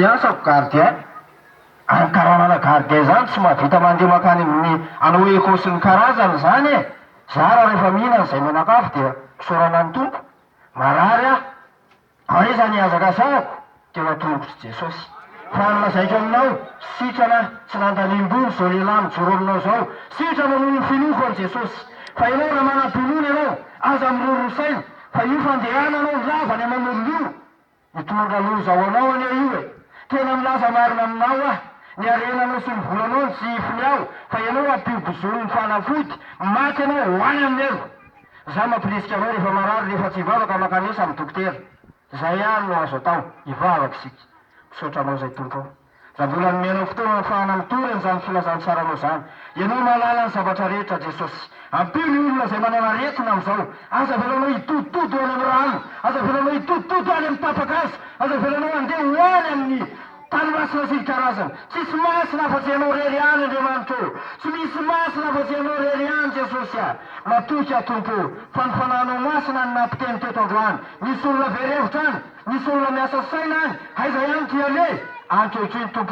Asako gardien karaha gardien zany tsy mahavita mandeha makany amin'ny anao hoe ekosy ny karazany zany e. Za raha rehefa mihinana izay menakafo dia kisaorana ny tompo marary aho aiza ny azaka sahako teo an-tongotr'i Jesosy. Fa nilazaiko aminao sitrana tsy nandaniam-bony zao lehilahy mijoro aminao zao, sitrana noho ny finoko an' Jesosy. Fa ianao raha manam-pinoana ianao aza mirorosaina fa io fandehananao lavany aman'olona io mitondra loza ho anao anie io e. Tena milaza marina aminao aho, ny arenanao sy ny volanao ny tsy ifiny aho, fa ianao ampio-bozony ny fanafody, maty ianao ho any amin'ny elo. Za mampirisika anao rehefa marary rehefa tsy hivavaka makanesa amin'ny dokotera. Zay ihany no azo atao, hivavaka isika. Misaotra anao zay tompo. Raha mbola nomenao fotoana ahafahana mitory an'izany filazantsaranao zany. Ianao mahalala ny zavatra rehetra Jesosy. Ampio ny olona izay manana aretina amin'izao. Aza velanao hitototo any amin'ny rano, aza velanao hitototo any amin'ny tapak'azy, aza velanao handeha ho any amin'ny tany masina sy ny karazany. Tsisy masina afa-tsy ianao rery any Andriamanitra. Tsy misy masina afa-tsy ianao rery any Jesosy a. Matoky a tompo, fa ny fanahinao masina ny nampiteny teto androany. Nisy olona very hevitra any, nisy olona miasa saina any, aiza ihany ty aleha ankehitriny tompo.